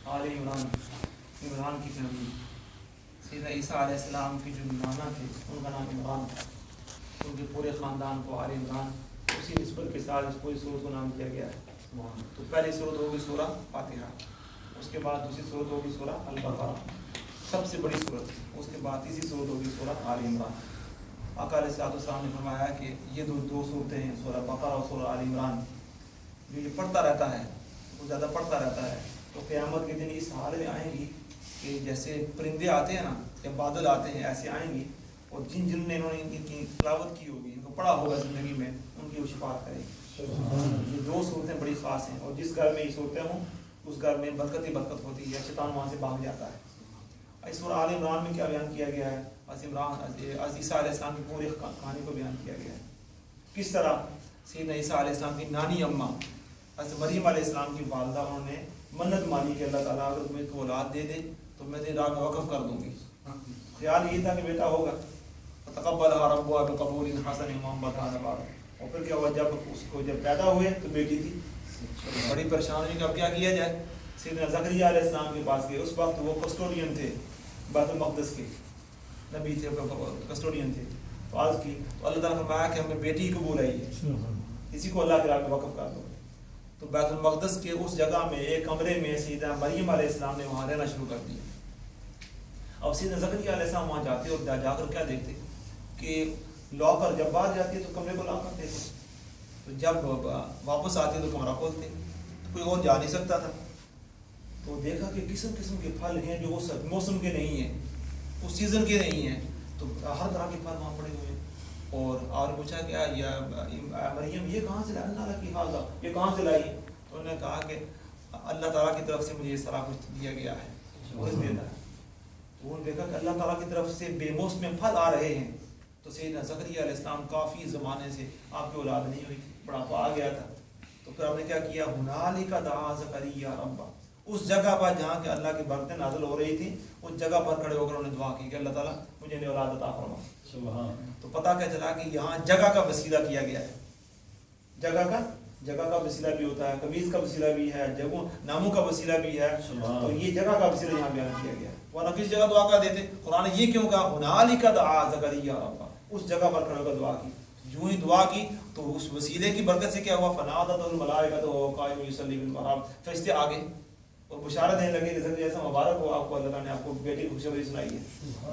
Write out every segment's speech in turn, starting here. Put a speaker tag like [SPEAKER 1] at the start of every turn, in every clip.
[SPEAKER 1] آل عمران، عمران کی فیملی. سیدنا عیسیٰ علیہ السلام کی جو نانا تھے ان کا نام عمران تھا. ان کے پورے خاندان کو آل عمران اسی نسبت کے ساتھ اس پوری سورت کو نام دیا گیا ہے. تو پہلی سورت ہوگی سورہ فاتحہ، اس کے بعد دوسری سورت ہوگی سورہ البقرہ سب سے بڑی سورت، اس کے بعد تیسری سورت ہوگی سورہ آل عمران. آقا علیہ السلام نے فرمایا کہ یہ دو صورتیں ہیں، سورہ بقرہ اور سورہ آل عمران، جو یہ پڑھتا رہتا ہے وہ زیادہ پڑھتا رہتا ہے تو قیامت کے دن اس حال میں آئیں گی کہ جیسے پرندے آتے ہیں نا یا بادل آتے ہیں ایسے آئیں گی، اور جن نے انہوں نے ان کی تلاوت کی ہوگی، ان کو پڑھا ہوگا زندگی میں، ان کی وہ شفاعت کریں گی. یہ دو صورتیں بڑی خاص ہیں، اور جس گھر میں یہ صورتیں ہوں اس گھر میں برکت ہی برکت ہوتی ہے، شیطان وہاں سے بھاگ جاتا ہے. اس سورہ آل عمران میں کیا بیان کیا گیا ہے؟ عیسیٰ علیہ السلام کی پوری کہانی کو بیان کیا گیا ہے. کس طرح سیدنا عیسیٰ علیہ السلام کی نانی اماں حضرت مریم علیہ السلام کی والدہ، انہوں نے منت مانی کہ اللہ تعالیٰ اگر تمہیں کو اولاد دے دے تو میں تیری راہ میں وقف کر دوں گی. خیال یہ تھا کہ بیٹا ہوگا، تقبلها ربها بقبول حسن وانبتها نباتا. اور پھر کیا ہوا، جب اس کو جب پیدا ہوئے تو بیٹی تھی، بڑی پریشان ہوئی کہ اب کیا کیا جائے. سیدنا زکریا علیہ السلام کے پاس گئے. اس وقت وہ کسٹوڈین تھے بیت المقدس کے، نبی تھے، کسٹوڈین تھے. تو عرض کی تو اللہ تعالیٰ نے فرمایا کہ ہمیں بیٹی قبول آئی ہے، اسی کو اللہ کے راہ میں وقف کر دو. تو بیت المقدس کے اس جگہ میں ایک کمرے میں سیدنا مریم علیہ السلام نے وہاں رہنا شروع کر دیا. اب سیدنا زکریا علیہ السلام وہاں جاتے اور جا کر کیا دیکھتے کہ لاکر جب باہر جاتی ہے تو کمرے کو لاک کرتے تھے، تو جب واپس آتے تو کمرہ کھولتے، کوئی اور جا نہیں سکتا تھا. تو دیکھا کہ قسم قسم کے پھل ہیں جو اس موسم کے نہیں ہیں، اس سیزن کے نہیں ہیں، تو ہر طرح کے پھل وہاں پڑے ہوئے. اور آپ نے پوچھا کہ یا مریم یہ کہاں سے لائی، اللہ کی حاضہ یہ کہاں سے لائی؟ تو انہوں نے کہا کہ اللہ تعالیٰ کی طرف سے مجھے یہ سارا کچھ دیا گیا ہے، رزق دیتا ہے. تو انہوں نے دیکھا کہ اللہ تعالیٰ کی طرف سے بے موسم پھل آ رہے ہیں. تو سیدنا زکریا علیہ السلام کافی زمانے سے آپ کی اولاد نہیں ہوئی، بڑھاپا آ گیا تھا. تو پھر آپ نے کیا کیا، ہنالک دعا زکریا ربہ، اس جگہ پر جہاں کہ اللہ کی برکتیں نازل ہو رہی تھی اس جگہ پر کھڑے ہو کر انہوں نے دعا کی کہ اللہ تعالیٰ مجھے نئی اولاد عطا فرما. تو پتہ کیا چلا کہ یہاں جگہ کا وسیلہ کیا گیا ہے. جگہ کا وسیلہ بھی ہوتا ہے، قمیض کا وسیلہ بھی ہے، جگہوں ناموں کا وسیلہ بھی ہے. تو یہ جگہ کا وسیلہ یہاں بیان کیا گیا ہے. ورنہ کس جگہ دعا کر دیتے؟ قرآن یہ کیوں کہا ہنالک دعا زکریا ربہ، اس جگہ پر کھڑے ہو کر دعا کی. جو ہی دعا کی تو اس وسیلے کی برکت سے کیا ہوا، فنادت الملائکۃ وهو قائم یصلی بالمحراب، فرشتے آگے اور بشارت دینے لگے کہ ایسا مبارک ہو آپ کو، اللہ تعالیٰ نے آپ کو بیٹی کی خوشخبری سنائی ہے.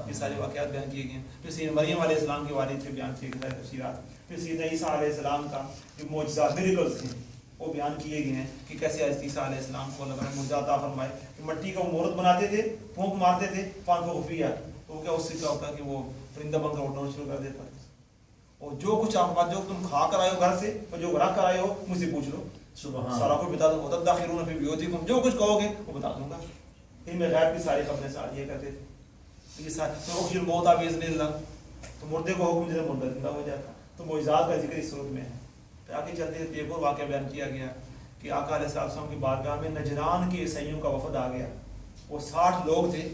[SPEAKER 1] یہ سارے واقعات بیان کیے گئے ہیں. پھر سیدنا مریم علیہ السلام کے والد سے بیان کیے گئے تفصیلات. پھر سیدنا عیسیٰ علیہ السلام کا جو معجزات میریکلز تھے وہ بیان کیے گئے ہیں کہ کیسے حضرت عیسیٰ علیہ السلام کو اللہ تعالیٰ نے معجزات عطا فرمائے کہ مٹی کا وہ مورت بناتے تھے، پھونک مارتے تھے، فان خفیہ، تو کیا اس سے کیا ہوتا ہے کہ وہ پرندہ بن کر اڑنا شروع کر دیتا. اور جو کچھ آپ جو تم کھا کر آئے ہو گھر سے اور جو رکھ کر آئے ہو مجھ سے پوچھ لو، سارا کچھ بتا دوں. وتدخرون فی بیوتکم، جو کچھ کہو گے وہ بتا دوں گا. ان میں غیب کی ساری خبریں ساتھ یہ کرتے تھے. یہ سارے تو اخرج الموت باذن اللہ، تو مردے کو حکم دے مردہ زندہ ہو جاتا. تو معجزات کا ذکر اس صورت میں ہے. پھر آگے چلتے ایک اور واقعہ بیان کیا گیا کہ آقا علیہ السلام کی بارگاہ میں نجران کے عیسائیوں کا وفد آ گیا. وہ 60 لوگ تھے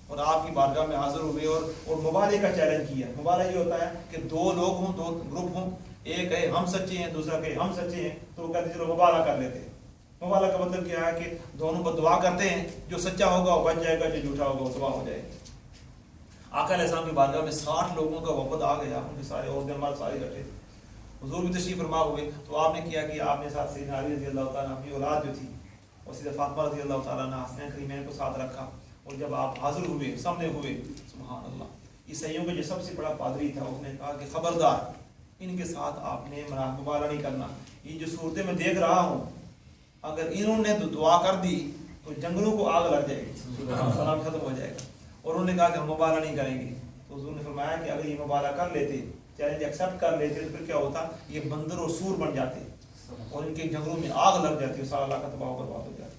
[SPEAKER 1] اور آپ کی بارگاہ میں حاضر ہوئے اور مبالغے کا چیلنج کیا. مبالغہ یہ ہوتا ہے کہ دو لوگ ہوں، دو گروپ ہوں، ایک ہے ہم سچے ہیں، دوسرا کہ ہم سچے ہیں، تو وہ کہتے چلو مبالغہ کر لیتے ہیں. مبالغہ کا مطلب کیا ہے کہ دونوں کو دعا کرتے ہیں، جو سچا ہوگا وہ بچ جائے گا، جو جھوٹا ہوگا وہ تباہ ہو جائے گا. آقا علیہ السلام کی بارگاہ میں 60 لوگوں کا وفد آ گیا. ان کے سارے عورتیں مرد سارے اکٹھے. حضور بھی تشریف فرما ہوئے. تو آپ نے کیا کہ آپ نے ساتھ سیدنا علی رضی اللہ تعالیٰ عنہ کی اولاد جو تھی اور سیدنا فاطمہ رضی اللہ تعالیٰ عنہ حسنین کریمین کو ساتھ رکھا. اور جب آپ حاضر ہوئے، سامنے ہوئے، سبحان اللہ، عیسائیوں کا جو سب سے بڑا پادری تھا اس نے کہا کہ خبردار ان کے ساتھ آپ نے مبالغہ نہیں کرنا. یہ جو صورتیں میں دیکھ رہا ہوں اگر انہوں نے دعا کر دی تو جنگلوں کو آگ لگ جائے گی، سلام ختم ہو جائے گا. اور انہوں نے کہا کہ ہم مبالغہ نہیں کریں گے. تو حضور نے فرمایا کہ اگر یہ مبالغہ کر لیتے، چیلنج ایکسیپٹ کر لیتے، تو پھر کیا ہوتا، یہ بندر اور سور بن جاتے اور ان کے جنگلوں میں آگ لگ جاتی اور سارا علاقہ تباہ و برباد ہو جاتا.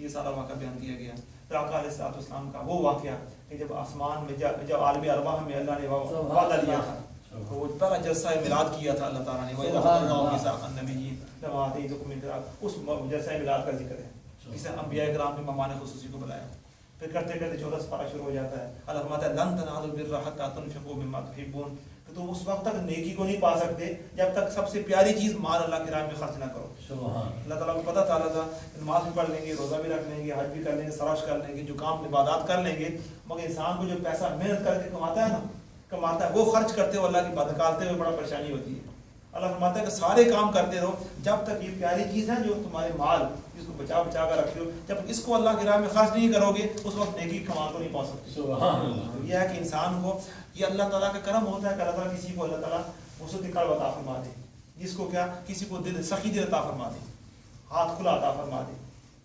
[SPEAKER 1] یہ سارا واقعہ بیان کیا گیا. پھر آقا علیہ السلام کا وہ واقعہ کہ جب آسمان میں جب عالم ارواح میں اللہ نے وعدہ لیا تھا، تو وہ پہلا جلسہ میلاد کیا تھا اللہ تعالیٰ نے، وَإِذَا أَخَذَ اللَّهُ مِيثَاقَ النَّبِيِّينَ لَمَا آتَيْتُكُم مِّن كِتَابٍ، اس جلسہ میلاد کا ذکر ہے. اسے انبیاء کرام نے مہمان خصوصی کو بلایا. پھر کرتے کرتے 14 پارہ شروع ہو جاتا ہے. اللہ فرماتا ہے لَن تَنَالُوا الْبِرَّ حَتَّىٰ تُنفِقُوا مِمَّا تُحِبُّونَ. تو تم اس وقت تک نیکی کو نہیں پا سکتے جب تک سب سے پیاری چیز مال اللہ کی راہ میں خرچ نہ کرو. اللہ تعالیٰ کو پتہ تھا نماز بھی پڑھ لیں گے, روزہ بھی رکھ لیں گے, حج بھی کر لیں گے, سراش کر لیں گے, جو کام عبادات کر لیں گے, مگر انسان کو جو پیسہ محنت کر کے کماتا ہے وہ خرچ کرتے ہو اللہ کی بات نکالتے ہوئے بڑا پریشانی ہوتی ہے. اللہ فرماتا ہے کہ سارے کام کرتے رہو جب تک یہ پیاری چیز ہے جو تمہارے مال جس کو بچا کر رکھتے ہو, جب اس کو اللہ کی راہ میں خرچ نہیں کرو گے اس وقت نیکی کمال کو نہیں پا سکتے. تو یہ ہے کہ انسان کو یہ اللہ تعالیٰ کا کرم ہوتا ہے کہ اللہ تعالیٰ کسی کو اللہ تعالیٰ وسعت قلب عطا فرما دے, جس کو کیا کسی کو دل سخی دل عطا فرما دے, ہاتھ کھلا عطا فرما دے.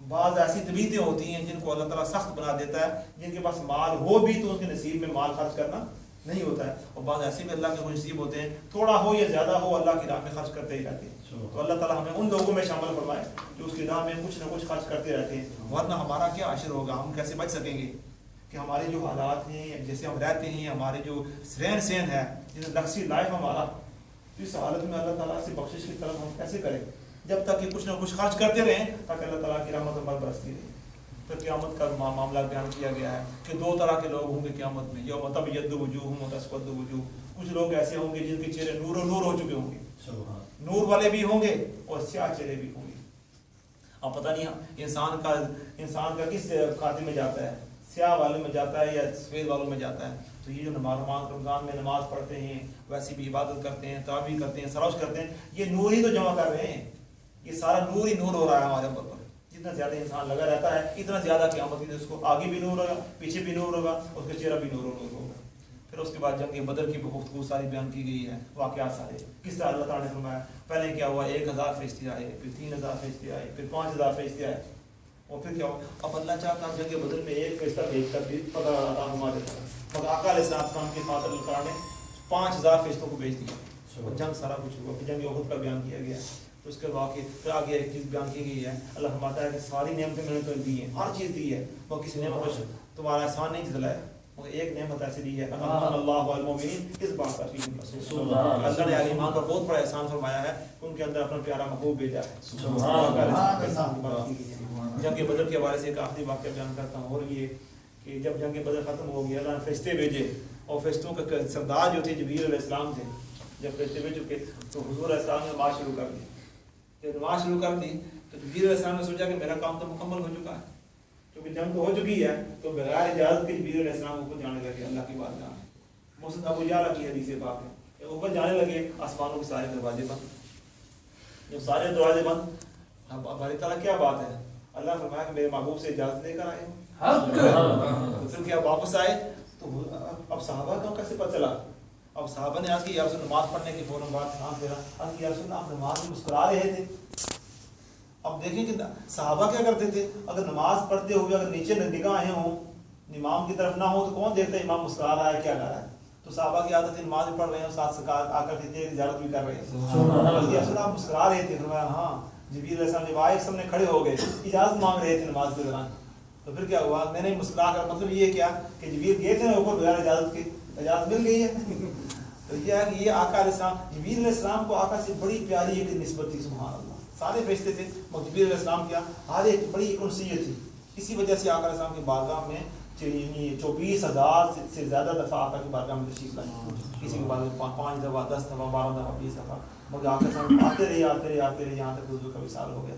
[SPEAKER 1] بعض ایسی طبیعتیں ہوتی ہیں جن کو اللہ تعالیٰ سخت بنا دیتا ہے, جن کے پاس مال ہو بھی تو ان کے نصیب میں مال خرچ کرنا نہیں ہوتا ہے, اور بعض ایسے بھی اللہ کے خوش نصیب ہوتے ہیں تھوڑا ہو یا زیادہ ہو اللہ کی راہ میں خرچ کرتے ہی رہتے ہیں. تو اللہ تعالیٰ ہمیں ان لوگوں میں شامل فرمائے جو اس کی راہ میں کچھ نہ کچھ خرچ کرتے رہتے ہیں, ورنہ ہمارا کیا عشر ہوگا, ہم کیسے بچ سکیں گے کہ ہمارے جو حالات ہیں جیسے ہم رہتے ہیں, ہمارے جو رہن سہن ہے, جیسے لکسی لائف ہمارا, اس حالت میں اللہ تعالیٰ سے بخشش کی طرف ہم کیسے کریں جب تک کہ کچھ نہ کچھ خرچ کرتے رہیں تاکہ اللہ تعالیٰ کی رحمت ہم پر برستی رہے. تو قیامت کا معاملہ بیان کیا گیا ہے کہ دو طرح کے لوگ ہوں گے قیامت میں, یوم تبیض وجوہ وتسود وجوہ. کچھ لوگ ایسے ہوں گے جن کے چہرے نور و نور ہو چکے ہوں گے, نور والے بھی ہوں گے اور سیاہ چہرے بھی ہوں گے. اب پتہ نہیں انسان کا کس کھاتے میں جاتا ہے, سیاہ والے میں جاتا ہے یا سفید والوں میں جاتا ہے. تو یہ جو رمضان میں نماز پڑھتے ہیں, ویسی بھی عبادت کرتے ہیں, تراویح کرتے ہیں, سراش کرتے ہیں, یہ نور ہی تو جمع کر رہے ہیں. یہ سارا نور ہی نور ہو رہا ہے ہمارے اوپر. جتنا زیادہ انسان لگا رہتا ہے اتنا زیادہ قیامت کی اس کو آگے بھی نور ہوگا, پیچھے بھی نور ہوگا, اس کا چہرہ بھی نور ہوگا. پھر اس کے بعد جنگ بدر کی گفتگو ساری بیان کی گئی ہے, واقعات سارے کس طرح اللہ تعالیٰ نے فرمایا. پہلے کیا ہوا, 1000 فرشتے آئے, پھر 3000 فرشتے آئے, پھر 5000 فرشتے آئے, اور پھر کیا ہوا. اب اللہ چاہتا ہے جنگ بدر میں ایک فرشتہ بھیج کر بھی پتہ عطا ہمارے طرف, مگر آقا علیہ السلام کی خاطر اللہ تعالیٰ نے 5000 فرشتوں کو بھیج دیا. اور جنگ سارا کچھ ہوا, پھر جنگ احد کا بیان کیا گیا. تو اس کے واقع پھر آگے ایک چیز بیان کی گئی ہے, اللہ فرماتا ہے کہ ساری نعمتیں میں نے تو دی ہیں, ہر چیز دی ہے, وہ کسی نعمت کو تمہارا احسان نہیں جتلایا, مگر ایک نعمت ایسی دی ہے اللہ والمؤمنین اس بات کا فیہم رسول. اللہ نے اہل ایمان پر بہت بڑا احسان فرمایا ہے, ان کے اندر اپنا پیارا محبوب بھیجا ہے. جنگ بدر کے حوالے سے ایک آخری واقعہ بیان کرتا ہوں, اور یہ کہ جب جنگ بدر ختم ہو گیا اللہ نے فرشتے بھیجے, اور فرشتوں کے سردار جو تھے جبریل علیہ السلام تھے. جب فرشتے بھیج چکے تو حضور علیہ السلام نے نماز شروع کر دی. جب نماز شروع کر دی تو جبریل علیہ السلام نے سوچا کہ میرا کام تو مکمل ہو چکا ہے, کیونکہ جنگ تو ہو چکی ہے. تو بغیر اجازت کے جبریل علیہ السلام اوپر جانے لگے اللہ کی بارگاہ میں. مسند ابو جعفر کی حدیث پاک ہے, اوپر جانے لگے, آسمانوں کے سارے دروازے بند. جب سارے دروازے بند, اب ہماری تعالیٰ کیا بات ہے, اللہ نے فرمایا کہ میرے محبوب سے اجازت لے کر آئے ہو. تو پھر کیا واپس آئے تو اب صحابہ کا کیسے پتہ چلا. اب صحابہ نے آج کی یا رسول نماز پڑھنے کے فوراً بعد سانس لینا, آج کی یا رسول آپ نماز میں مسکرا رہے تھے. اب دیکھیں کہ صحابہ کیا کرتے تھے, اگر نماز پڑھتے ہوئے اگر نیچے نگاہیں ہوں, امام کی طرف نہ ہو, تو کون دیکھتا ہے امام مسکرا رہا ہے کیا کر رہا ہے. تو صحابہ کی عادت ہے نماز بھی پڑھ رہے ہیں, ساتھ ساتھ آ کر زیارت بھی کر رہے ہیں. یا رسول آپ مسکرا رہے تھے. فرمایا ہاں. جبریل علیہ السلام جب آئے ایک سامنے کھڑے ہو گئے, اجازت مانگ رہے تھے نماز کے دوران. تو پھر کیا ہوا, میں نے مسکرا کر, مطلب یہ کیا کہ جبریل گئے تھے اوپر بغیر اجازت کے, اجازت مل گئی ہے. تو یہ ہے کہ یہ آقا علیہ السلام, جبریل علیہ السلام کو آقا سے بڑی پیاری ایک نسبت تھی. سبحان اللہ, سارے فرشتے تھے مگر جبریل علیہ السلام کیا ہر ایک بڑی انسیت تھی. اسی وجہ سے آقا علیہ السلام کی بارگاہ میں 24,000 سے زیادہ دفعہ آقا کی بارگاہ میں تشریف لائے. کسی کے بعد 5 دفعہ, 10 دفعہ, 12 دفعہ, 20 دفعہ, مگر آقا علیہ السلام آتے رہے یہاں تک حضور کا وصال ہو گیا.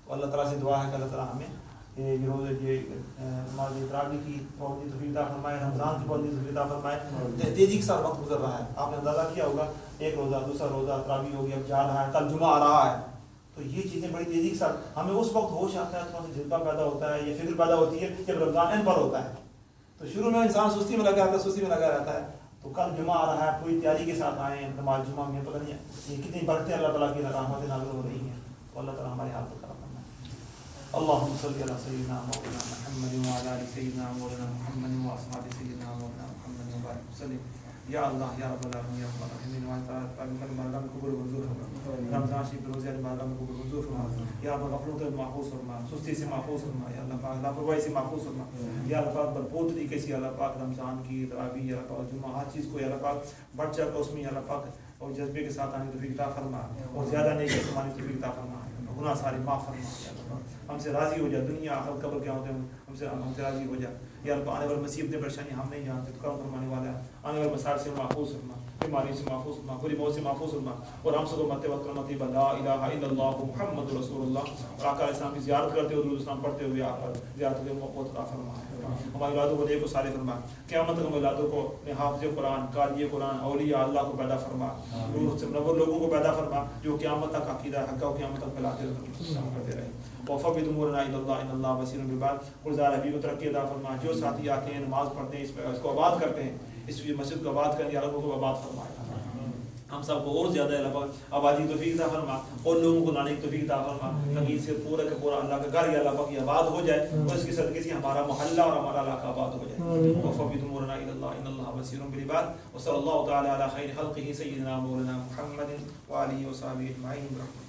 [SPEAKER 1] تو اللہ تعالیٰ سے دعا ہے کہ اللہ تعالیٰ ہمیں یہ ہماری تراویح کی پابندی توفیق عطا فرمائے, رمضان کی پابندی توفیق عطا فرمائے. تیزی کے ساتھ وقت گزر رہا ہے, آپ نے اندازہ کیا ہوگا, ایک روزہ, دوسرا روزہ, تراویح ہو گیا, اب جا رہا ہے, کل جمعہ آ رہا ہے. تو یہ چیزیں بڑی تیزی کے ساتھ ہمیں اس وقت ہوش آتا ہے, تھوڑا سا جذبہ پیدا ہوتا ہے, یہ فکر پیدا ہوتی ہے جب رمضان ان پر ہوتا ہے. تو شروع میں انسان سستی میں لگا رہتا ہے, تو کل جمعہ آ رہا ہے, پوری تیاری کے ساتھ آئے ہیں نماز جمعہ میں, پتہ نہیں یہ کتنی برکتیں اللہ تعالیٰ کی رحمتیں نازل ہو رہی ہیں. تو اللہ تعالیٰ ہمارے حال پر کرم فرمائے. اللهم صل على سيدنا مولانا محمد وعلى ال سيدنا مولانا محمد واصحاب سيدنا مولانا محمد وبارك وسلم. یا اللہ یا رب العالمین یا رب العالمین, مارگاہ میں قبول منظور فرما, رمضان شریف روزے مارگاہ میں قبول منظور فرما. یا رب غفلت سے محفوظ فرما, سستی سے محفوظ فرما. یا اللہ پاک لاپرواہی سے محفوظ فرما. یا اللہ پاک بھرپور طریقے سے اللہ پاک رمضان کی تراویح, یا اللہ پاک جمعہ, ہر چیز کو یا اللہ پاک بڑھ چڑھ کر اس میں یا اللہ پاک اور جذبے کے ساتھ آنے کی توفیق عطا فرما, اور زیادہ نیکی کمانے کی توفیق عطا فرما. گناہ سارے معاف فرما یا اللہ ہم سے راضی ہو جا دنیا آخرت قبر کیا ہوتے ہیں ہم سے راضی ہو جا یا اللہ آنے والے مصیبتیں پریشانی ہم نہیں جانتے تو کرم فرمانے والا ہے آنے والے مسائل سے محفوظ فرما بیماری سے محفوظ فرما بری موت سے محفوظ فرما اور ہم سب کو مرتے وقت کلمۃ لا الہ الا اللہ محمد رسول اللہ اور آقا علیہ السلام کی زیارت کرتے ہوئے درود السلام پڑھتے ہوئے آپ زیارت کے موقع عطا فرما ہماری اولادوں کو نیک و صالح فرما قیامت تک ہم اولادوں کو حافظ قرآن قاری قرآن اولیاء اللہ کو پیدا فرما روح سے منور لوگوں کو پیدا فرما جو قیامت تک عقیدہ حق و قیامت تک پھیلاتے رہے وفقد امورنا الى اللہ ان اللہ بصیر بالعباد گلزار حبیب کو ترقی عطا فرما جو ساتھی آتے ہیں نماز پڑھتے ہیں اس کو آباد کرتے ہیں اس مسجد کو آباد کرنے والوں کو آباد فرمائے ہم سب کو اور زیادہ آبادی توفیق عطا فرما اور لوگوں کو لانے کی توفیق عطا فرما تاکہ سے پورا کا پورا اللہ کا گھر یا اللہ پاک آباد ہو جائے اور اس کے صدقے سے ہمارا محلہ اور ہمارا علاقہ آباد ہو جائے وفقد امورنا الى اللہ ان اللہ بصیر بالعباد وصلی اللہ تعالی علی خیر خلقہ سیدنا مولانا محمد وآلہ وصحبہ اجمعین.